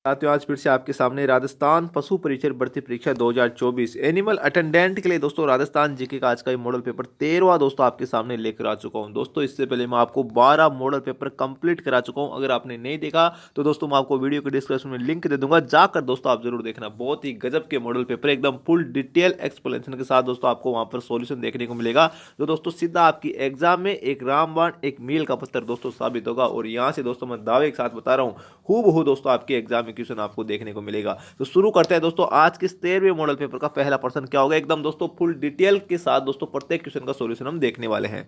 साथियों, आज फिर से आपके सामने राजस्थान पशु परिचय भर्ती परीक्षा 2024 एनिमल अटेंडेंट के लिए दोस्तों राजस्थान जीके का आज का ये मॉडल पेपर 13वां दोस्तों आपके सामने लेकर आ चुका हूं। दोस्तों इससे पहले मैं आपको 12 मॉडल पेपर कंप्लीट करा चुका हूं। अगर आपने नहीं देखा तो दोस्तों मैं आपको वीडियो के डिस्क्रिप्शन में लिंक दे दूंगा, जाकर दोस्तों आप जरूर देखना। बहुत ही गजब के मॉडल पेपर, एकदम फुल डिटेल एक्सप्लेनेशन के साथ दोस्तों आपको वहां पर सॉल्यूशन देखने को मिलेगा, जो दोस्तों सीधा आपकी एग्जाम में एक रामबाण एक मील का पत्थर दोस्तों साबित होगा। और यहां से दोस्तों मैं दावे के साथ बता रहा हूं, हूबहू दोस्तों आपके एग्जाम में क्वेश्चन आपको देखने को मिलेगा। तो शुरू करते हैं दोस्तों आज के 13वें मॉडल पेपर का पहला प्रश्न क्या होगा। एकदम दोस्तों फुल डिटेल के साथ दोस्तों प्रत्येक क्वेश्चन का सॉल्यूशन हम देखने वाले हैं।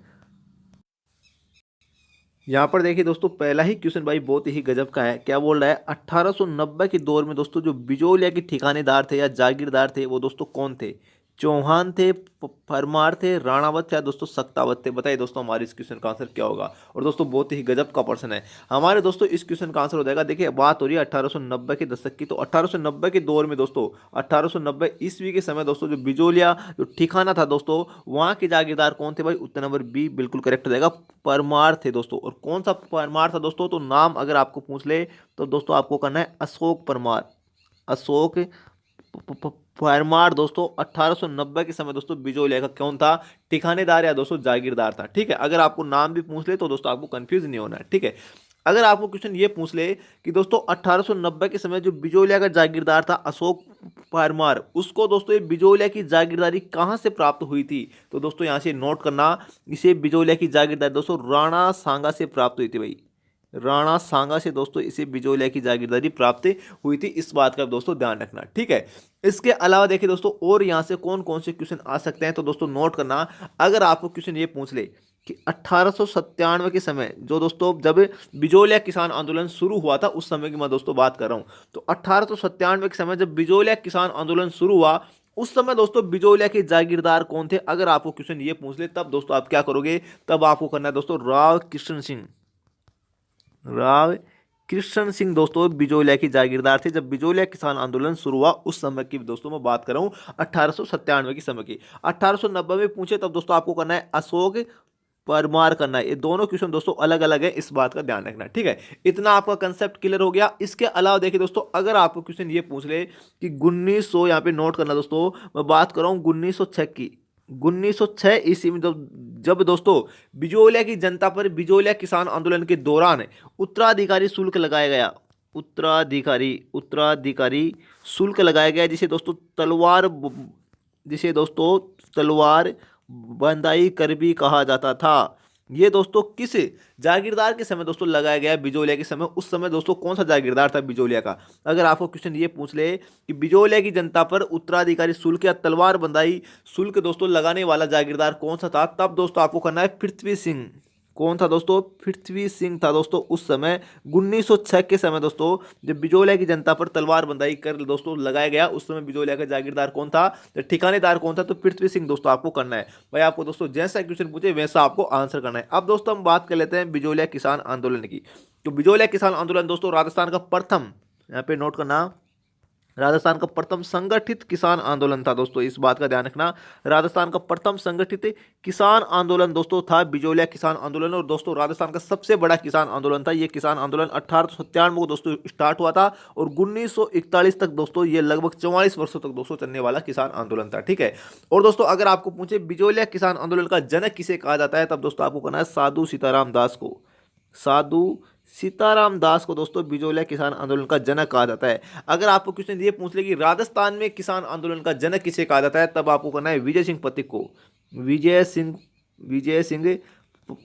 यहां पर देखिए दोस्तों, पहला ही क्वेश्चन भाई बहुत ही गजब का है। क्या बोल रहा है, 1890 के दौर में दोस्तों जो बिजोलिया के ठिकानेदार थे या जागीरदार थे वो दोस्तों कौन थे? चौहान थे, परमार थे, राणावत थे या दोस्तों सत्तावत थे? बताइए दोस्तों हमारे इस क्वेश्चन का आंसर क्या होगा। और दोस्तों बहुत ही गजब का प्रश्न है हमारे दोस्तों। इस क्वेश्चन का आंसर हो जाएगा, देखिए बात हो रही है 1890 के दशक की, तो 1890 के दौर में दोस्तों 1890 ईस्वी के समय दोस्तों जो बिजोलिया जो ठिकाना था दोस्तों, वहां के जागीरदार कौन थे भाई? उत्तर नंबर बी बिल्कुल करेक्ट हो जाएगा, परमार थे दोस्तों। और कौन सा परमार था दोस्तों? तो नाम अगर आपको पूछ ले तो दोस्तों आपको करना है अशोक परमार। अशोक परमार दोस्तों 1890 के समय दोस्तों बिजोलिया का कौन था? ठिकानेदार या दोस्तों जागीरदार था। ठीक है, अगर आपको नाम भी पूछ ले तो दोस्तों आपको कंफ्यूज नहीं होना है। ठीक है, अगर आपको क्वेश्चन ये पूछ ले कि दोस्तों 1890 के समय जो बिजोलिया का जागीरदार था अशोक परमार, उसको दोस्तों ये बिजोलिया की जागीरदारी कहां से प्राप्त हुई थी? तो दोस्तों यहां से नोट करना, इसे बिजोलिया की जागीरदारी दोस्तों राणा सांगा से प्राप्त हुई थी भाई। राणा सांगा से दोस्तों इसे बिजोलिया की जागीरदारी प्राप्त हुई थी, इस बात का दोस्तों ध्यान रखना। ठीक है, इसके अलावा देखिए दोस्तों और यहां से कौन कौन से क्वेश्चन आ सकते हैं, तो दोस्तों नोट करना। अगर आपको क्वेश्चन ये पूछ ले कि 1897 के समय जो दोस्तों जब बिजोलिया किसान आंदोलन शुरू हुआ था, उस समय की मैं दोस्तों बात कर रहा हूं, तो 1897 के समय जब बिजोलिया किसान आंदोलन शुरू हुआ, उस समय दोस्तों बिजोलिया के जागीरदार कौन थे? अगर आपको क्वेश्चन ये पूछ ले तब दोस्तों आप क्या करोगे? तब आपको करना है दोस्तों राव कृष्ण सिंह। राव कृष्ण सिंह दोस्तों बिजोलिया की जागीरदार थे जब बिजोलिया किसान आंदोलन शुरू हुआ, उस समय की दोस्तों मैं बात कर रहा हूं 1897 की समय की। 1890 में पूछे तब दोस्तों आपको करना है अशोक परमार करना है। ये दोनों क्वेश्चन दोस्तों अलग अलग है, इस बात का ध्यान रखना। ठीक है, इतना आपका कंसेप्ट क्लियर हो गया। इसके अलावा देखिए दोस्तों, अगर आपको क्वेश्चन ये पूछ ले कि 1900, यहाँ पे नोट करना दोस्तों, मैं बात कर रहा हूँ 1906 की। 1906 ईस्वी में जब दोस्तों बिजोलिया की जनता पर बिजोलिया किसान आंदोलन के दौरान उत्तराधिकारी शुल्क लगाया गया। उत्तराधिकारी उत्तराधिकारी शुल्क लगाया गया, जिसे दोस्तों तलवार बंदाई कर भी कहा जाता था। ये दोस्तों किस जागीरदार के समय दोस्तों लगाया गया? बिजोलिया के समय। उस समय दोस्तों कौन सा जागीरदार था बिजोलिया का? अगर आपको क्वेश्चन ये पूछ ले कि बिजोलिया की जनता पर उत्तराधिकारी शुल्क या तलवार बंदाई शुल्क दोस्तों लगाने वाला जागीरदार कौन सा था, तब दोस्तों आपको करना है पृथ्वी सिंह। कौन था दोस्तों? पृथ्वी सिंह था दोस्तों उस समय 1906 के समय दोस्तों जब बिजोलिया की जनता पर तलवार बंदाई कर दोस्तों लगाया गया, उस समय बिजोलिया का जागीरदार कौन था? तो ठिकानेदार कौन था? तो पृथ्वी सिंह दोस्तों आपको करना है। भाई आपको दोस्तों जैसा क्वेश्चन पूछे वैसा आपको आंसर करना है। अब दोस्तों हम बात कर लेते हैं बिजोलिया किसान आंदोलन की। तो बिजोलिया किसान आंदोलन दोस्तों राजस्थान का प्रथम, यहाँ पे नोट करना, राजस्थान का प्रथम संगठित किसान आंदोलन था दोस्तों, इस बात का ध्यान रखना। राजस्थान का प्रथम संगठित किसान आंदोलन दोस्तों था बिजोलिया किसान आंदोलन। और दोस्तों राजस्थान का सबसे बड़ा किसान आंदोलन था ये किसान आंदोलन। 1897 को दोस्तों स्टार्ट हुआ था और 1941 तक दोस्तों ये लगभग 44 वर्षों तक दोस्तों चलने वाला किसान आंदोलन था। ठीक है, और दोस्तों अगर आपको पूछे बिजोलिया किसान आंदोलन का जनक किसे कहा जाता है, तब दोस्तों आपको कहना है साधु सीताराम दास को। साधु सीताराम दास को दोस्तों बिजोलिया किसान आंदोलन का जनक कहा जाता है। अगर आपको क्वेश्चन ये पूछ ले कि राजस्थान में किसान आंदोलन का जनक किसे कहा जाता है, तब आपको करना है विजय सिंह पथिक को। विजय सिंह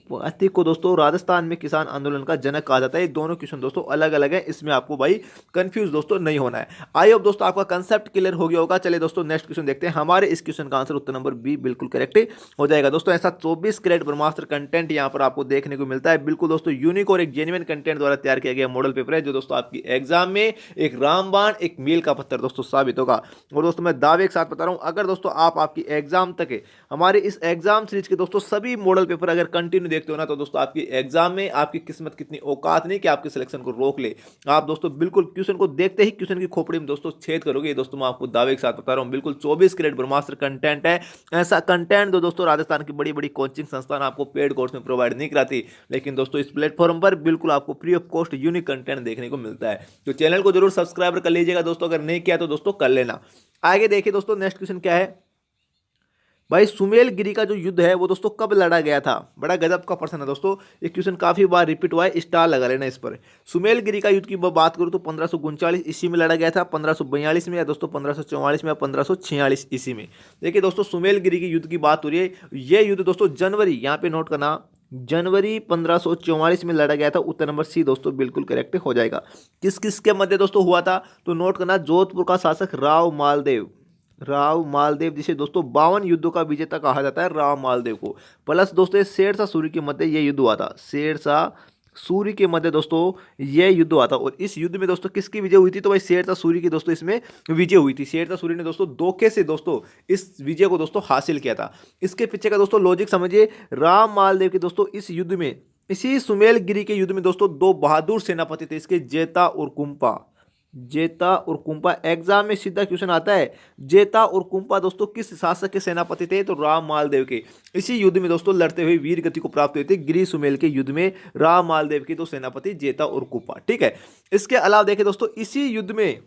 पथिक को दोस्तों राजस्थान में किसान आंदोलन का जनक कहा जाता है। ये दोनों क्वेश्चन दोस्तों अलग अलग है, इसमें आपको भाई कंफ्यूज दोस्तों नहीं होना है। आई होप दोस्तों आपका कंसेप्ट क्लियर हो गया होगा। चलिए दोस्तों नेक्स्ट क्वेश्चन देखते हैं। हमारे इस क्वेश्चन का आंसर उत्तर नंबर बी बिल्कुल करेक्ट हो जाएगा दोस्तों। ऐसा 24 कैरेट ब्रह्मास्त्र कंटेंट यहाँ पर आपको देखने को मिलता है, बिल्कुल दोस्तों यूनिक और एक जेन्युइन कंटेंट द्वारा तैयार किया गया मॉडल पेपर है, जो दोस्तों आपकी एग्जाम में एक रामबाण एक मील का पत्थर दोस्तों साबित होगा। और दोस्तों मैं दावे के साथ बता रहा हूँ, अगर दोस्तों आपकी एग्जाम तक हमारे इस एग्जाम सीरीज के दोस्तों सभी मॉडल पेपर अगर कंटिन्यू कंटिन्यू देखते हो ना तो दोस्तों आपकी एग्जाम में आपकी किस्मत कितनी औकात नहीं कि आपके सिलेक्शन को रोक ले। आप दोस्तों बिल्कुल क्वेश्चन को देखते ही क्वेश्चन की खोपड़ी में दोस्तों छेद करोगे। ये दोस्तों मैं आपको दावे के साथ बता रहा हूँ, बिल्कुल 24 कैरेट ब्रह्मास्त्र कंटेंट है। ऐसा कंटेंट जो दोस्तों राजस्थान की बड़ी बड़ी कोचिंग संस्थान आपको पेड कोर्स में प्रोवाइड नहीं कराती, लेकिन दोस्तों इस प्लेटफॉर्म पर बिल्कुल आपको free of cost unique content देखने को मिलता है। तो चैनल को जरूर सब्सक्राइब कर लीजिएगा दोस्तों, अगर नहीं किया तो दोस्तों कर लेना। आगे देखिए दोस्तों नेक्स्ट क्वेश्चन क्या है भाई, सुमेलगिरी का जो युद्ध है वो दोस्तों कब लड़ा गया था। बड़ा गजब का प्रश्न है दोस्तों, ये क्वेश्चन काफी बार रिपीट हुआ है, स्टार लगा लेना इस पर। सुमेलगिरी का युद्ध की बात करूं तो 1539 ईस्वी में लड़ा गया था, 1542 में या दोस्तों 1544 में या 1546 ईस्वी में। देखिए दोस्तों सुमेलगिरी के युद्ध की बात हो रही है, ये युद्ध दोस्तों जनवरी, यहाँ पे नोट करना, जनवरी 1544 में लड़ा गया था। उत्तर नंबर सी दोस्तों बिल्कुल करेक्ट हो जाएगा। किस किस के मध्य दोस्तों हुआ था तो नोट करना, जोधपुर का शासक राव मालदेव, राव मालदेव जिसे दोस्तों 52 युद्धों का विजेता कहा जाता है, राव मालदेव को, प्लस दोस्तों शेरशाह सूरी के मध्य यह युद्ध हुआ था, शेरशाह सूरी के मध्य दोस्तों यह युद्ध हुआ था। और इस युद्ध में दोस्तों किसकी विजय हुई थी तो भाई शेरशाह सूरी की दोस्तों इसमें विजय हुई थी। शेरशाह सूरी ने दोस्तों धोखे से दोस्तों इस विजय को दोस्तों हासिल किया था। इसके पीछे का दोस्तों लॉजिक समझिए, राव मालदेव के दोस्तों इस युद्ध में, इसी सुमेलगिरी के युद्ध में दोस्तों दो बहादुर सेनापति थे, इसके जेता और कुंपा, जेता और कुंपा। एग्जाम में सीधा क्वेश्चन आता है, जेता और कुंपा दोस्तों किस शासक के सेनापति थे तो राम मालदेव के। इसी युद्ध में दोस्तों लड़ते हुए वीर गति को प्राप्त हुए थे गिरी सुमेल के युद्ध में राम मालदेव के दो सेनापति जेता और कुंपा। ठीक है, इसके अलावा देखें दोस्तों इसी युद्ध में,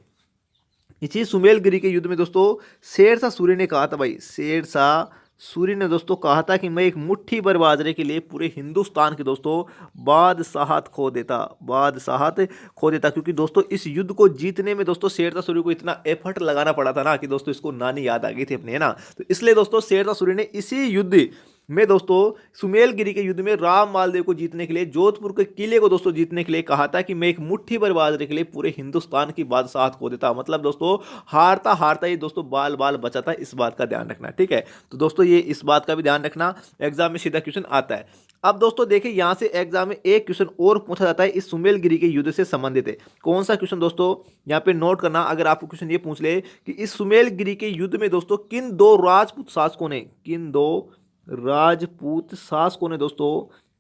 इसी सुमेलगिरी के युद्ध में दोस्तों शेरशाह सूरी ने कहा था भाई, शेरशाह सूरी ने दोस्तों कहा था कि मैं एक मुट्ठी भर बाजरे के लिए पूरे हिंदुस्तान के दोस्तों बादशाहत खो देता, बादशाहत खो देता। क्योंकि दोस्तों इस युद्ध को जीतने में दोस्तों शेरशाह सूरी को इतना एफर्ट लगाना पड़ा था ना कि दोस्तों इसको नानी याद आ गई थी अपने, है ना। तो इसलिए दोस्तों शेरशाह सूरी ने इसी युद्ध में दोस्तों सुमेलगिरी के युद्ध में राम मालदेव को जीतने के लिए, जोधपुर के किले को दोस्तों जीतने के लिए कहा था कि मैं एक मुट्ठी भर बाजरे के लिए पूरे हिंदुस्तान की बादशाहत खो देता। मतलब दोस्तों हारता हारता ही दोस्तों बाल बाल बचा था, इस बात का ध्यान रखना। ठीक है, तो दोस्तों ये इस बात का भी ध्यान रखना, एग्जाम में सीधा क्वेश्चन आता है। अब दोस्तों देखिए यहां से एग्जाम में एक क्वेश्चन और पूछा जाता है इस सुमेलगिरी के युद्ध से संबंधित है। कौन सा क्वेश्चन दोस्तों यहाँ पे नोट करना, अगर आपको क्वेश्चन ये पूछ ले कि इस सुमेलगिरी के युद्ध में दोस्तों किन दो राजपूत शासकों ने, किन दो राजपूत शासकों ने दोस्तों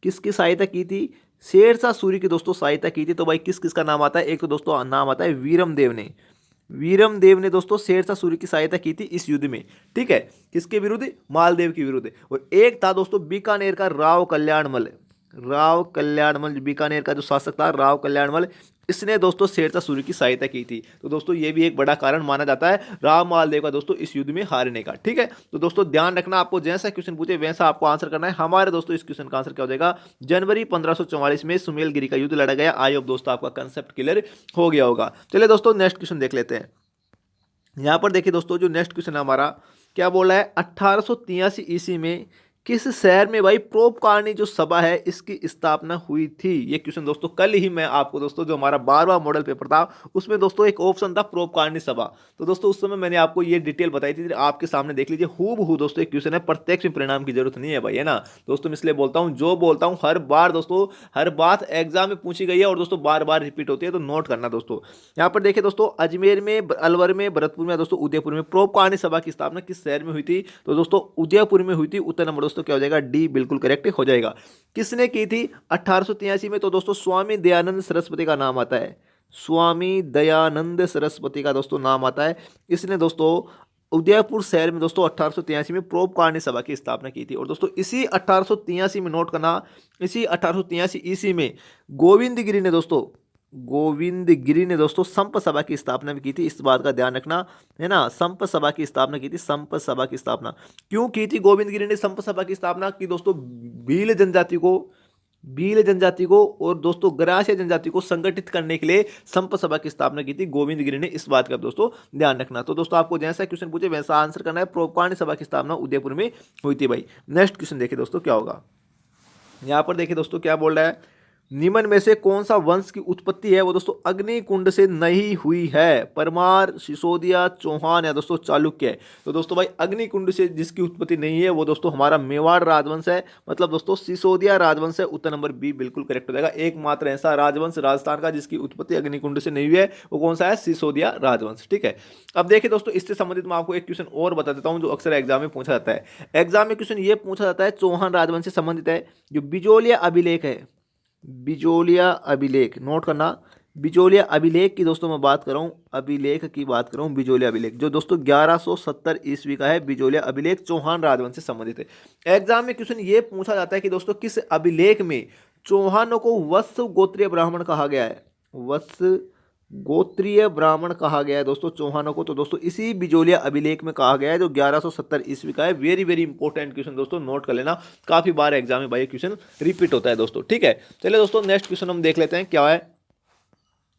किसकी सहायता की थी, शेरशाह सूरी की दोस्तों सहायता की थी। तो भाई किस किस का नाम आता है, एक तो दोस्तों नाम आता है वीरम देव ने, वीरम देव ने दोस्तों शेरशाह सूरी की सहायता की थी इस युद्ध में। ठीक है, किसके विरुद्ध, मालदेव के विरुद्ध। और एक था दोस्तों बीकानेर का राव कल्याणमल, राव कल्याणमल, बीकानेर का जो शासक था राव कल्याणमल, इसने दोस्तों शेरशाह सूरी की सहायता की थी। तो दोस्तों ये भी एक बड़ा कारण माना जाता है राम मालदेव का दोस्तों इस युद्ध में हारने का। ठीक है, तो दोस्तों ध्यान रखना, आपको जैसा क्वेश्चन पूछे वैसा आपको आंसर करना है। हमारे दोस्तों इस क्वेश्चन का आंसर क्या हो जाएगा, जनवरी 1544 में सुमेलगिरी का युद्ध लड़ा गया। आई होप दोस्तों आपका कंसेप्ट क्लियर हो गया होगा। चलिए दोस्तों नेक्स्ट क्वेश्चन देख लेते हैं। यहाँ पर देखिए दोस्तों जो नेक्स्ट क्वेश्चन है हमारा, क्या बोला है, 1883 ईस्वी में किस शहर में भाई परोपकारिणी जो सभा है इसकी स्थापना हुई थी। ये क्वेश्चन दोस्तों कल ही मैं आपको दोस्तों जो हमारा 12वां मॉडल पेपर था उसमें दोस्तों एक ऑप्शन था परोपकारिणी सभा। तो दोस्तों उस समय मैंने आपको ये डिटेल बताई थी, आपके सामने देख लीजिए, हूबहू दोस्तों एक क्वेश्चन है, प्रत्यक्ष में परिणाम की जरूरत नहीं है भाई, है ना। दोस्तों इसलिए बोलता हूँ, जो बोलता हूँ हर बार दोस्तों हर बात एग्जाम में पूछी गई है और दोस्तों बार बार रिपीट होती है, तो नोट करना दोस्तों। यहाँ पर देखिए दोस्तों अजमेर में, अलवर में, भरतपुर में, दोस्तों उदयपुर में परोपकारिणी सभा की स्थापना किस शहर में हुई थी तो दोस्तों उदयपुर में हुई थी। उत्तर नंबर दोस्तों क्या हो जाएगा, डी बिल्कुल करेक्ट हो जाएगा। किसने की थी 1883 में तो दोस्तों स्वामी दयानंद सरस्वती का नाम आता है, स्वामी दयानंद सरस्वती का दोस्तों नाम आता है। इसने दोस्तों उदयपुर शहर में दोस्तों 1883 में परोपकारिणी सभा की स्थापना की थी। और दोस्तों इसी 1883 में नोट करना, इसी 1883 ईस्वी में गोविंदगिरी ने दोस्तों, गोविंदगिरी ने दोस्तों संप सभा की स्थापना भी की थी। इस बात का ध्यान रखना, है ना। संप सभा की स्थापना की थी, संप सभा की स्थापना क्यों की थी गोविंदगिरी ने संप सभा की स्थापना की दोस्तों, भील जनजाति को, भील जनजाति को और दोस्तों ग्रासीय जनजाति को संगठित करने के लिए संप सभा की स्थापना की थी गोविंदगिरी ने। इस बात का दोस्तों ध्यान रखना। तो दोस्तों आपको जैसा क्वेश्चन पूछे वैसा आंसर करना है। परोपकारिणी सभा की स्थापना उदयपुर में हुई थी भाई। नेक्स्ट क्वेश्चन देखिए दोस्तों क्या होगा। यहाँ पर देखिए दोस्तों क्या बोल रहा है, निम्न में से कौन सा वंश की उत्पत्ति है वो दोस्तों अग्निकुंड से नहीं हुई है? परमार, सिसोदिया, चौहान या दोस्तों चालुक्य। तो दोस्तों भाई अग्निकुंड से जिसकी उत्पत्ति नहीं है वो दोस्तों हमारा मेवाड़ राजवंश है, मतलब दोस्तों सिसोदिया राजवंश है। उत्तर नंबर बी बिल्कुल करेक्ट हो जाएगा। एकमात्र ऐसा राजवंश राजस्थान का जिसकी उत्पत्ति अग्निकुंड से नहीं हुई है वो कौन सा है? सिसोदिया राजवंश। ठीक है, अब देखिए दोस्तों इससे संबंधित मैं आपको एक क्वेश्चन और बता देता हूं जो अक्सर एग्जाम में पूछा जाता है। एग्जाम में क्वेश्चन ये पूछा जाता है, चौहान राजवंश से संबंधित है, जो बिजोलिया अभिलेख है, बिजोलिया अभिलेख नोट करना। बिजोलिया अभिलेख की दोस्तों मैं बात कर रहा हूँ, अभिलेख की बात कर रहा हूँ, बिजोलिया अभिलेख जो दोस्तों 1170 ईस्वी का है। बिजोलिया अभिलेख चौहान राजवंश से संबंधित है। एग्जाम में क्वेश्चन ये पूछा जाता है कि दोस्तों किस अभिलेख में चौहानों को वत्स गोत्रीय ब्राह्मण कहा गया है? वत्स गोत्रीय ब्राह्मण कहा गया है दोस्तों चौहानों को, तो दोस्तों इसी बिजोलिया अभिलेख में कहा गया है जो 1170 ईस्वी का है। वेरी वेरी इंपॉर्टेंट क्वेश्चन दोस्तों, नोट कर लेना, काफी बार एग्जाम में भाई क्वेश्चन रिपीट होता है दोस्तों। ठीक है, चलिए दोस्तों नेक्स्ट क्वेश्चन हम देख लेते हैं क्या है।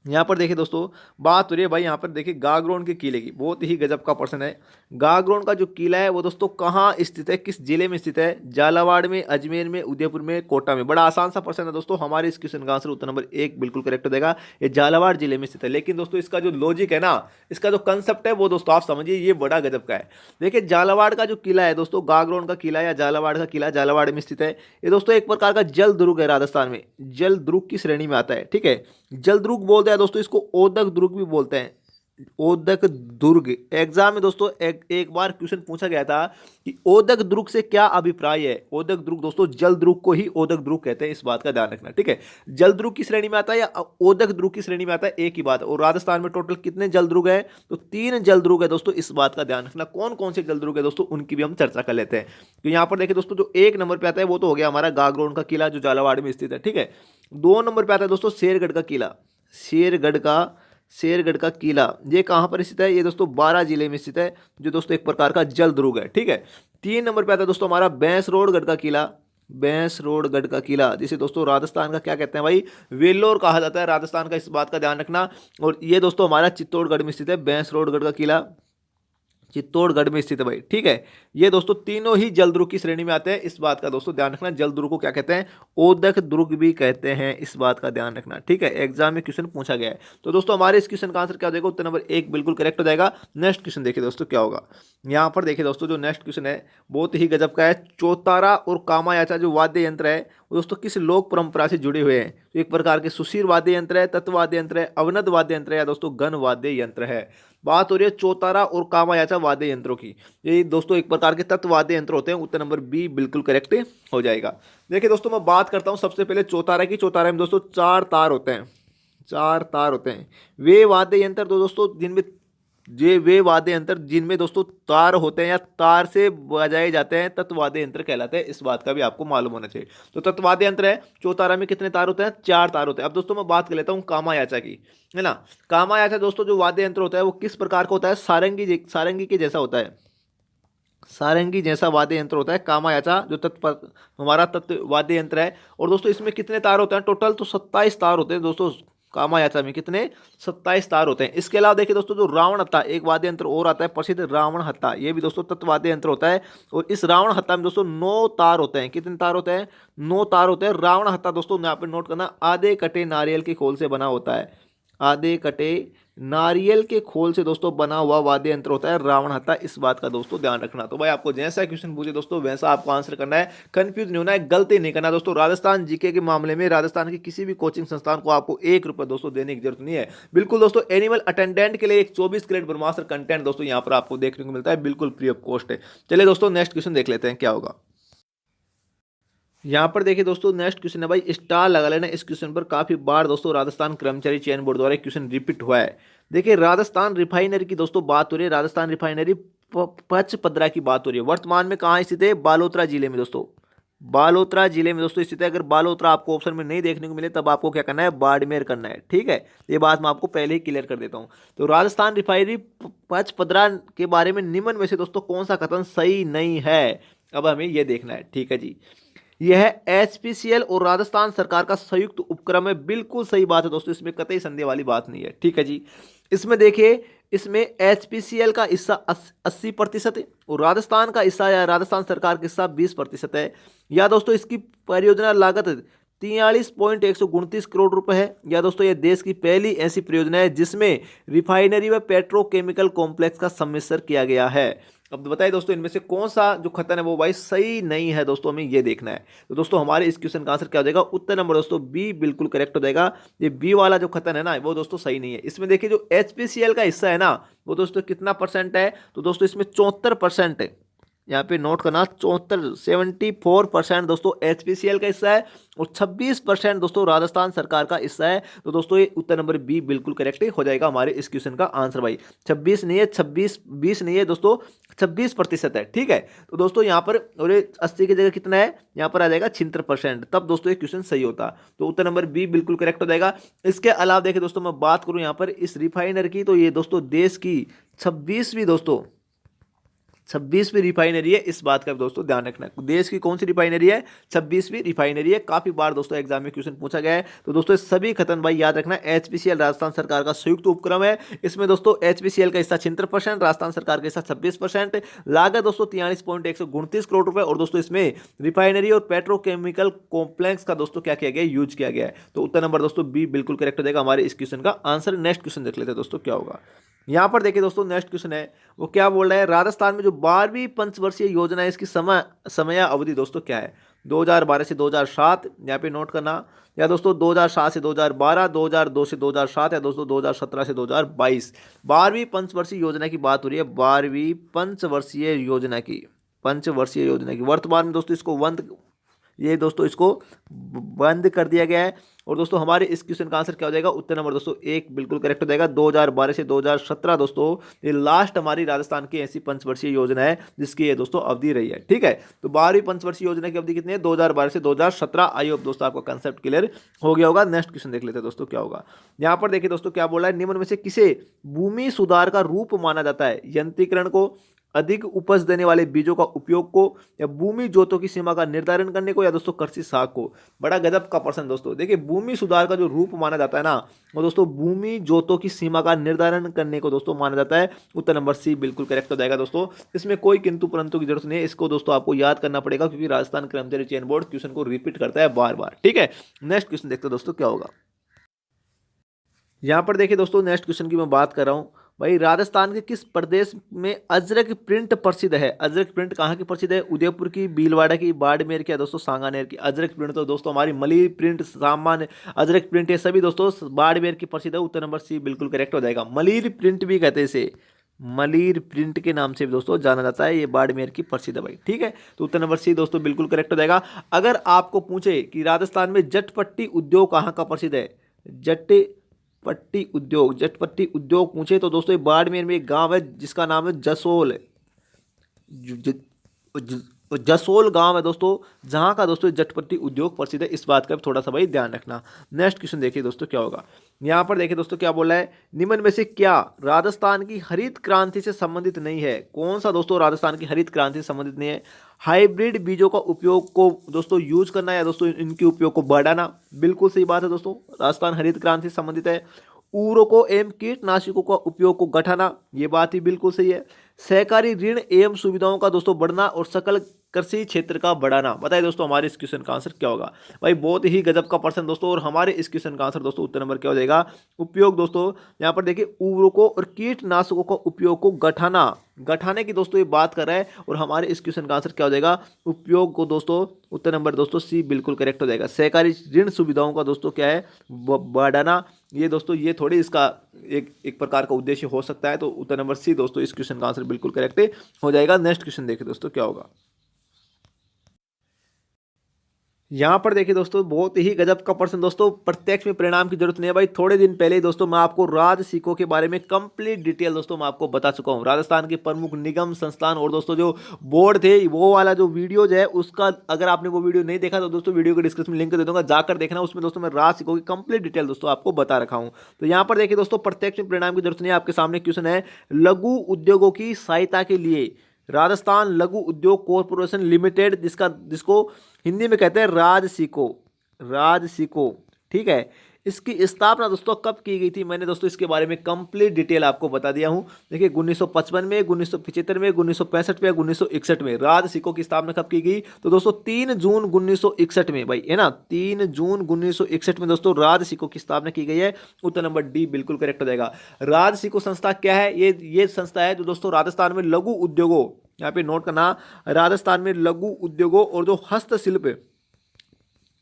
यहाँ पर देखिए दोस्तों बात हो रही है भाई, यहाँ पर देखिए गागरोन के किले की, बहुत ही गजब का प्रश्न है। गागरोन का जो किला है वो दोस्तों कहाँ स्थित है, किस जिले में स्थित है? झालावाड़ में, अजमेर में, उदयपुर में, कोटा में। बड़ा आसान सा प्रश्न है दोस्तों, हमारे इस क्वेश्चन का आंसर उत्तर नंबर 1 बिल्कुल करेक्ट हो जाएगा। ये झालावाड़ जिले में स्थित है। लेकिन दोस्तों इसका जो लॉजिक है ना, इसका जो कंसेप्ट है वो दोस्तों आप समझिए, ये बड़ा गजब का है। देखिए झालावाड़ का जो किला है दोस्तों, गागरोन का किला या झालावाड़ का किला, झालावाड़ में स्थित है। ये दोस्तों एक प्रकार का जल दुर्ग है, राजस्थान में जल दुर्ग की श्रेणी में आता है। ठीक है, जल दुर्ग बोलते हैं दोस्तों इसको, ओदक दुर्ग भी बोलते हैं, ओदक दुर्ग। एग्जाम में दोस्तों एक बार क्वेश्चन पूछा गया था कि ओदक दुर्ग से क्या अभिप्राय है? ओदक दुर्ग दोस्तों जल दुर्ग को ही ओदक दुर्ग कहते हैं, इस बात का ध्यान रखना। ठीक है, जल दुर्ग की श्रेणी में आता है या ओदक दुर्ग की श्रेणी में आता है, एक ही बात है। और राजस्थान में टोटल कितने जल दुर्ग है? तो 3 जल दुर्ग है दोस्तों, इस बात का ध्यान रखना। कौन कौन से जल दुर्ग है दोस्तों उनकी भी हम चर्चा कर लेते हैं। तो यहाँ पर देखिए दोस्तों जो 1 नंबर पे आता है वो तो हो गया हमारा गागरोन का किला जो झालावाड़ में स्थित है। ठीक है, 2 नंबर पे आता है दोस्तों शेरगढ़ का किला, शेरगढ़ का किला ये कहाँ पर स्थित है? ये दोस्तों 12 जिले में स्थित है, जो दोस्तों एक प्रकार का जल दुर्ग है। ठीक है, 3 नंबर पे आता है दोस्तों हमारा बैंसरोडगढ़ का किला, बैंसरोडगढ़ का किला जिसे दोस्तों राजस्थान का क्या कहते हैं भाई? वेल्लोर कहा जाता है राजस्थान का, इस बात का ध्यान रखना। और ये दोस्तों हमारा चित्तौड़गढ़ में स्थित है, बैंसरोडगढ़ का किला चित्तौड़गढ़ में स्थित है भाई। ठीक है, ये दोस्तों तीनों ही जल दुर्ग की श्रेणी में आते हैं, इस बात का दोस्तों ध्यान रखना। जल दुर्ग को क्या कहते हैं? ओदक दुर्ग भी कहते हैं, इस बात का ध्यान रखना। ठीक है, एग्जाम में क्वेश्चन पूछा गया है। तो दोस्तों हमारे इस क्वेश्चन का आंसर क्या हो जाएगा? उत्तर नंबर 1 बिल्कुल करेक्ट हो जाएगा। नेक्स्ट क्वेश्चन देखिए दोस्तों क्या होगा। यहाँ पर देखिए दोस्तों जो नेक्स्ट क्वेश्चन है बहुत ही गजब का है। चौतारा और कामायाचा जो वाद्य यंत्र है वो दोस्तों किस लोक परंपरा से जुड़े हुए हैं? तो एक प्रकार के सुशीर वाद्य यंत्र है, तत्व वाद्य यंत्र है, अवनद वाद्य यंत्र है या दोस्तों गण वाद्य यंत्र है। बात हो रही है चौतारा और कामायाचा वाद्य यंत्रों की। ये दोस्तों एक प्रकार के तत्व वाद्य यंत्र होते हैं। उत्तर नंबर बी बिल्कुल करेक्ट हो जाएगा। देखिए दोस्तों मैं बात करता हूं सबसे पहले चौतारा की। चौतारा में दोस्तों 4 तार होते हैं, 4 तार होते हैं। वे वाद्य यंत्र तो दोस्तों जिनमें ये वे वाद्य यंत्र जिनमें दोस्तों तार होते हैं या तार से बजाए जाते हैं तत्वाद्य यंत्र कहलाते हैं, इस बात का भी आपको मालूम होना चाहिए। तो तत्वाद्य यंत्र है, चौतारा में कितने तार होते हैं? 4 तार होते हैं। अब दोस्तों मैं बात कर लेता हूँ कामायाचा की, है ना। कामायाचा दोस्तों जो वाद्य यंत्र होता है वो किस प्रकार का होता है? सारंगी के जैसा होता है, सारंगी जैसा वाद्य यंत्र होता है कामायाचा जो हमारा तत्व वाद्य यंत्र है। और दोस्तों इसमें कितने तार होते हैं? टोटल तो 27 तार होते हैं दोस्तों। कामायाचा में कितने? 27 तार होते हैं। इसके अलावा देखिए दोस्तों जो रावण हत्था एक वाद्य यंत्र और आता है प्रसिद्ध, रावण हत्था, ये भी दोस्तों तत्वाद्य यंत्र होता है। और इस रावण हत्था में दोस्तों 9 तार होते हैं। कितने तार होते हैं? 9 तार होते हैं। रावण हत्था दोस्तों यहाँ पे नोट करना, आधे कटे नारियल के खोल से बना होता है, आधे कटे नारियल के खोल से दोस्तों बना हुआ वाद्य यंत्र होता है रावण हत्था, इस बात का दोस्तों ध्यान रखना। तो भाई आपको जैसा क्वेश्चन पूछे दोस्तों वैसा आपको आंसर करना है, कंफ्यूज नहीं होना है, गलती नहीं करना दोस्तों। राजस्थान जीके के मामले में राजस्थान की किसी भी कोचिंग संस्थान को आपको 1 रुपये दोस्तों देने की जरूरत नहीं है। बिल्कुल दोस्तों एनिमल अटेंडेंट के लिए एक 24 कैरेट ब्रह्मास्त्र कंटेंट दोस्तों यहाँ पर आपको देखने को मिलता है, बिल्कुल फ्री ऑफ कॉस्ट है। चलिए दोस्तों नेक्स्ट क्वेश्चन देख लेते हैं क्या होगा। यहाँ पर देखिए दोस्तों नेक्स्ट क्वेश्चन है भाई, स्टार लगा लेना इस क्वेश्चन पर, काफी बार दोस्तों राजस्थान कर्मचारी चयन बोर्ड द्वारा क्वेश्चन रिपीट हुआ है। देखिए राजस्थान रिफाइनरी की दोस्तों बात हो रही है, राजस्थान रिफाइनरी पचपदरा की बात हो रही है। वर्तमान में कहाँ स्थित है? बालोतरा जिले में दोस्तों, बालोतरा जिले में दोस्तों स्थित है। अगर बालोतरा आपको ऑप्शन में नहीं देखने को मिले तब आपको क्या करना है? बाड़मेर करना है। ठीक है, ये बात मैं आपको पहले ही क्लियर कर देता हूँ। तो राजस्थान रिफाइनरी पचपदरा के बारे में निम्न में से दोस्तों कौन सा कथन सही नहीं है? अब हमें यह देखना है। ठीक है जी, यह एचपीसीएल और राजस्थान सरकार का संयुक्त उपक्रम है, बिल्कुल सही बात है दोस्तों, इसमें कतई संदेह वाली बात नहीं है। ठीक है जी, इसमें देखिए इसमें एचपीसीएल का हिस्सा 80% है और राजस्थान का हिस्सा या राजस्थान सरकार का हिस्सा 20% है। या दोस्तों इसकी परियोजना लागत 43.129 करोड़ रुपए है। या दोस्तों ये देश की पहली ऐसी परियोजना है जिसमें रिफाइनरी व पेट्रोकेमिकल कॉम्प्लेक्स का सम्मिश्रण किया गया है। अब बताइए दोस्तों इनमें से कौन सा जो खतन है वो भाई सही नहीं है दोस्तों, हमें ये देखना है। तो दोस्तों हमारे इस क्वेश्चन का आंसर क्या हो जाएगा, उत्तर नंबर दोस्तों बी बिल्कुल करेक्ट हो जाएगा। ये बी वाला जो खतन है ना वो दोस्तों सही नहीं है। इसमें देखिए जो एचपीसीएल का हिस्सा है ना वो दोस्तों कितना परसेंट है, तो दोस्तों इसमें 74% है। यहाँ पे नोट करना 74 दोस्तों एचपीसीएल का हिस्सा है और 26% दोस्तों राजस्थान सरकार का हिस्सा है। तो दोस्तों ये उत्तर नंबर बी बिल्कुल करेक्ट हो जाएगा हमारे इस क्वेश्चन का आंसर भाई। 26 नहीं है, 20 नहीं है दोस्तों, 26% है। ठीक है, तो दोस्तों यहाँ पर और 80 की जगह कितना है, यहाँ पर आ जाएगा 76%, तब दोस्तों ये क्वेश्चन सही होता। तो उत्तर नंबर बी बिल्कुल करेक्ट हो जाएगा। इसके अलावा देखिए दोस्तों मैं बात करूँ यहाँ पर इस रिफाइनर की, तो ये दोस्तों देश की 26वीं रिफाइनरी है। इस बात का दोस्तों ध्यान रखना है, देश की कौन सी रिफाइनरी है, 26वीं रिफाइनरी है। काफी बार दोस्तों एग्जाम में क्वेश्चन पूछा गया है। तो दोस्तों सभी खतन भाई याद रखना, एचपीसीएल राजस्थान सरकार का संयुक्त उपक्रम है। इसमें दोस्तों एचपीसीएल का हिस्सा 76%, राजस्थान सरकार का हिस्सा 26%, लागत दोस्तों 43.129 करोड़ रुपए। और दोस्तों इसमें रिफाइनरी और पेट्रोकेमिकल कॉम्प्लेक्स का दोस्तों क्या किया गया, यूज किया गया है। तो उत्तर नंबर दोस्तों बी बिल्कुल करेक्ट हो जाएगा हमारे इस क्वेश्चन का आंसर। नेक्स्ट क्वेश्चन देख लेते हैं दोस्तों क्या होगा। यहां पर देखिए दोस्तों नेक्स्ट क्वेश्चन है वो क्या बोल रहा है, राजस्थान में जो 12वीं पंचवर्षीय योजना है इसकी समय अवधि दोस्तों क्या है, 2012 से 2007, यहाँ पे नोट करना, या दोस्तों 2007 से 2012, 2002 से 2007, या दोस्तों 2017 से 2022। 12वीं पंचवर्षीय योजना की बात हो रही है, 12वीं पंचवर्षीय योजना की वर्तमान में दोस्तों इसको बंद कर दिया गया है। और दोस्तों हमारे इस क्वेश्चन का आंसर क्या हो जाएगा, उत्तर नंबर दोस्तों एक बिल्कुल करेक्ट हो जाएगा। 2012 से 2017 दोस्तों ये लास्ट हमारी राजस्थान की ऐसी पंचवर्षीय योजना है जिसकी ये दोस्तों अवधि रही है। ठीक है, तो 12वीं पंचवर्षीय योजना की अवधि कितनी है, 2012 से 2017। आई होप दोस्तों आपका कंसेप्ट क्लियर हो गया होगा। नेक्स्ट क्वेश्चन देख लेते हैं दोस्तों क्या होगा। यहाँ पर देखिए दोस्तों क्या बोला है, निम्न में से किसे भूमि सुधार का रूप माना जाता है, यंत्रीकरण को, अधिक उपज देने वाले बीजों का उपयोग को, या भूमि जोतों की सीमा का निर्धारण करने को, या दोस्तों कृषि साख को। बड़ा गजब का प्रश्न दोस्तों। देखिए भूमि सुधार का जो रूप माना जाता है ना वो दोस्तों भूमि जोतों की सीमा का निर्धारण करने को दोस्तों माना जाता है। उत्तर नंबर सी बिल्कुल करेक्ट हो जाएगा दोस्तों। इसमें कोई किंतु परंतु की जरूरत नहीं है, इसको दोस्तों आपको याद करना पड़ेगा क्योंकि राजस्थान कर्मचारी चयन बोर्ड क्वेश्चन को रिपीट करता है बार बार। ठीक है, नेक्स्ट क्वेश्चन देखते हैं दोस्तों क्या होगा। यहाँ पर देखिए दोस्तों नेक्स्ट क्वेश्चन की मैं बात कर रहा हूँ भाई, राजस्थान के किस प्रदेश में अजरक प्रिंट प्रसिद्ध है। अजरक प्रिंट कहाँ की प्रसिद्ध है, उदयपुर की, भीलवाड़ा की, बाड़मेर की, दोस्तों सांगानेर की। अजरक प्रिंट तो दोस्तों हमारी मलिर प्रिंट, सामान्य अजरक प्रिंट, ये सभी दोस्तों बाड़मेर की प्रसिद्ध है। उत्तर नंबर सी बिल्कुल करेक्ट हो जाएगा। मलिर प्रिंट भी कहते हैं इसे, मलिर प्रिंट के नाम से भी दोस्तों जाना जाता है, ये बाड़मेर की प्रसिद्ध है भाई। ठीक है, तो उत्तर नंबर सी दोस्तों बिल्कुल करेक्ट हो जाएगा। अगर आपको पूछे कि राजस्थान में जटपट्टी उद्योग कहाँ का प्रसिद्ध है, जटपट्टी उद्योग पूछे तो दोस्तों ये बाड़मेर में एक गांव है जिसका नाम है जसोल। ज- ज- जसोल गांव है दोस्तों, जहां का दोस्तों जटपट्टी उद्योग प्रसिद्ध है। इस बात का थोड़ा सा भाई ध्यान रखना। नेक्स्ट क्वेश्चन देखिए दोस्तों क्या होगा। यहां पर देखिए दोस्तों क्या बोला है, निम्न में से क्या राजस्थान की हरित क्रांति से संबंधित नहीं है। कौन सा दोस्तों राजस्थान की हरित क्रांति से संबंधित नहीं है, हाइब्रिड बीजों का उपयोग को दोस्तों यूज करना, या दोस्तों इनके उपयोग को बढ़ाना। बिल्कुल सही बात है दोस्तों, राजस्थान हरित क्रांति से संबंधित है। उर्वरकों एवं कीटनाशकों का उपयोग को घटाना, ये बात ही बिल्कुल सही है। सहकारी ऋण एवं सुविधाओं का दोस्तों बढ़ना और सकल कृषि क्षेत्र का बढ़ाना। बताइए दोस्तों हमारे इस क्वेश्चन का आंसर क्या होगा। भाई बहुत ही गजब का प्रश्न दोस्तों, और हमारे इस क्वेश्चन का आंसर दोस्तों उत्तर नंबर क्या हो जाएगा, उपयोग। दोस्तों यहाँ पर देखिए उर्वरकों और कीटनाशकों का उपयोग को घटाने की दोस्तों ये बात कर रहा है, और हमारे इस क्वेश्चन का आंसर क्या हो जाएगा, उपयोग को दोस्तों। उत्तर नंबर दोस्तों सी बिल्कुल करेक्ट हो जाएगा। सहकारी ऋण सुविधाओं का दोस्तों क्या है, बढ़ाना। ये दोस्तों ये थोड़ी इसका एक प्रकार का उद्देश्य हो सकता है। तो उत्तर नंबर सी दोस्तों इस क्वेश्चन का आंसर बिल्कुल करेक्ट हो जाएगा। नेक्स्ट क्वेश्चन देखिए दोस्तों क्या होगा। यहाँ पर देखिए दोस्तों बहुत ही गजब का प्रश्न दोस्तों, प्रत्यक्ष में परिणाम की जरूरत नहीं है भाई। थोड़े दिन पहले ही दोस्तों मैं आपको राज सिक्कों के बारे में कंप्लीट डिटेल दोस्तों मैं आपको बता चुका हूँ। राजस्थान के प्रमुख निगम संस्थान और दोस्तों जो बोर्ड थे, वो वाला जो वीडियो जो है उसका, अगर आपने वो वीडियो नहीं देखा तो दोस्तों वीडियो के डिस्क्रिप्शन में लिंक दे दूंगा, जाकर देखना। उसमें दोस्तों मैं राज सिक्कों की कंप्लीट डिटेल दोस्तों आपको बता रखा हूँ। तो यहाँ पर देखिए दोस्तों प्रत्यक्ष में परिणाम की जरूरत नहीं है। आपके सामने क्वेश्चन है, लघु उद्योगों की सहायता के लिए राजस्थान लघु उद्योग कॉरपोरेशन लिमिटेड, जिसको हिंदी में कहते हैं राजसिको। ठीक है, इसकी स्थापना दोस्तों कब की गई थी, मैंने दोस्तों इसके बारे में कंप्लीट डिटेल आपको बता दिया हूं। देखिए 1955 में, 1975 में, 1965 में, 1961 में। राज सिक्कों की स्थापना कब की गई, तो दोस्तों 3 जून 1961 में भाई, है ना, 3 जून 1961 में दोस्तों राज सिक्कों की स्थापना की गई है। उत्तर नंबर डी बिल्कुल करेक्ट हो जाएगा। राज सिक्को संस्था क्या है, ये संस्था है जो दोस्तों राजस्थान में लघु उद्योगों, यहाँ पे नोट करना, राजस्थान में लघु उद्योगों और जो हस्तशिल्प,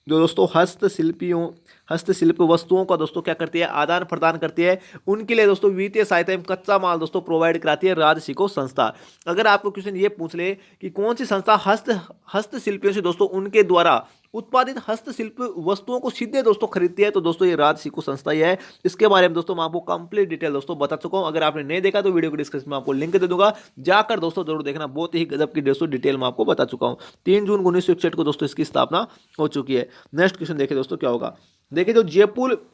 जो दोस्तों हस्तशिल्प वस्तुओं का दोस्तों क्या करती है, आदान प्रदान करती है, उनके लिए दोस्तों वित्तीय सहायता एवं कच्चा माल दोस्तों प्रोवाइड कराती है राज सिक्को संस्था। अगर आपको क्वेश्चन ये पूछ ले कि कौन सी संस्था हस्तशिल्पियों से दोस्तों उनके द्वारा उत्पादित हस्तशिल्प वस्तुओं को सीधे दोस्तों खरीदती है, तो दोस्तों ये राज सिक्को संस्था ही है। इसके बारे में दोस्तों मैं आपको कंप्लीट डिटेल दोस्तों बता चुका हूं। अगर आपने नहीं देखा तो वीडियो को डिस्क्रिप्शन में आपको लिंक दे दूंगा, जाकर दोस्तों जरूर देखना, बहुत ही गजब की दोस्तों डिटेल में आपको बता चुका हूं। 3 जून 1961 को दोस्तों इसकी स्थापना हो चुकी है। नेक्स्ट क्वेश्चन देखिए दोस्तों क्या होगा। देखिए जो जयपुर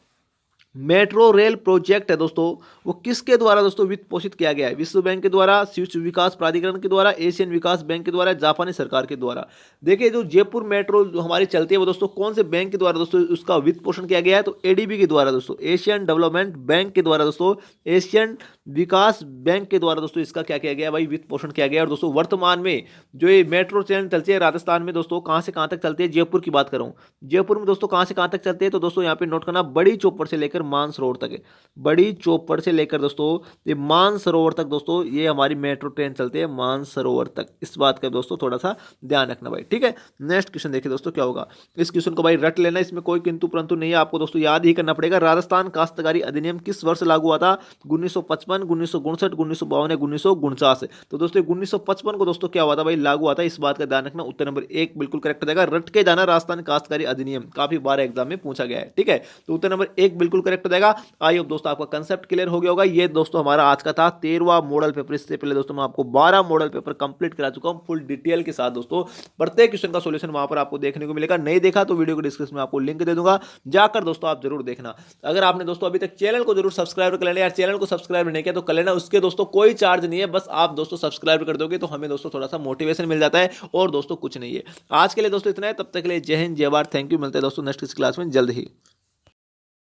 मेट्रो रेल प्रोजेक्ट है दोस्तों, वो किसके द्वारा दोस्तों वित्त पोषित किया गया है, विश्व बैंक के द्वारा, शिशु विकास प्राधिकरण के द्वारा, एशियन विकास बैंक के द्वारा, जापानी सरकार के द्वारा। देखिए जो जयपुर मेट्रो जो हमारी चलती है वो दोस्तों कौन से बैंक के द्वारा दोस्तों उसका वित्त पोषण किया गया है, तो एडीबी के द्वारा दोस्तों, एशियन डेवलपमेंट बैंक के द्वारा दोस्तों, एशियन विकास बैंक के द्वारा दोस्तों इसका क्या किया गया भाई, वित्त पोषण किया गया। और दोस्तों वर्तमान में जो ये मेट्रो ट्रेन चलती है राजस्थान में दोस्तों, कहां से कहां तक चलती है, जयपुर की बात करूं, जयपुर में दोस्तों कहां से कहां तक चलती है, तो दोस्तों यहाँ पे नोट करना, बड़ी चौपड़ से लेकर मानसरोवर तक है, बड़ी चौपड़ से लेकर दोस्तों ये मानसरोवर तक दोस्तों ये हमारी मेट्रो ट्रेन चलती है, मानसरोवर तक। इस बात का दोस्तों थोड़ा सा ध्यान रखना भाई, ठीक है। नेक्स्ट क्वेश्चन देखिए दोस्तों क्या होगा। इस क्वेश्चन को भाई रट लेना, इसमें कोई किंतु परंतु नहीं है, आपको दोस्तों याद ही करना पड़ेगा। राजस्थान काश्तकारी अधिनियम किस वर्ष लागू हुआ था, 1955, 1959, 1952 या 1949। तो दोस्तों 1955 को दोस्तों क्या हुआ था भाई, लागू हुआ था, इस बात का ध्यान रखना। उत्तर नंबर 1 बिल्कुल करेक्ट हो जाएगा। रट के जाना, राजस्थान काश्तकारी अधिनियम काफी बार एग्जाम में पूछा गया है, ठीक है। तो उत्तर नंबर 1 बिल्कुल करेक्ट हो जाएगा। आई होप दोस्तों आपका कंसेप्ट क्लियर हो गया होगा। ये दोस्तों हमारा आज का था 13वां मॉडल पेपर। इससे पहले दोस्तों मैं आपको 12 मॉडल पेपर कंप्लीट करा चुका हूं फुल डिटेल के साथ दोस्तों। प्रत्येक क्वेश्चन का सॉल्यूशन वहां पर आपको देखने को मिलेगा। नहीं देखा तो वीडियो को डिस्क्रिप्शन में आपको लिंक दे दूंगा, जाकर दोस्तों आप जरूर देखना। अगर आपने दोस्तों अभी तक चैनल को जरूर सब्सक्राइब कर लेना यार, चैनल को सब्सक्राइब नहीं किया तो कर लेना, उसके दोस्तों कोई चार्ज नहीं है, बस आप दोस्तों सब्सक्राइब कर दोगे तो हमें दोस्तों थोड़ा सा मोटिवेशन मिल जाता है, और दोस्तों कुछ नहीं है। आज के लिए दोस्तों इतना है, तब तक के लिए जय हिंद जय भारत, थैंक यू। मिलते हैं दोस्तों नेक्स्ट क्लास में जल्द ही।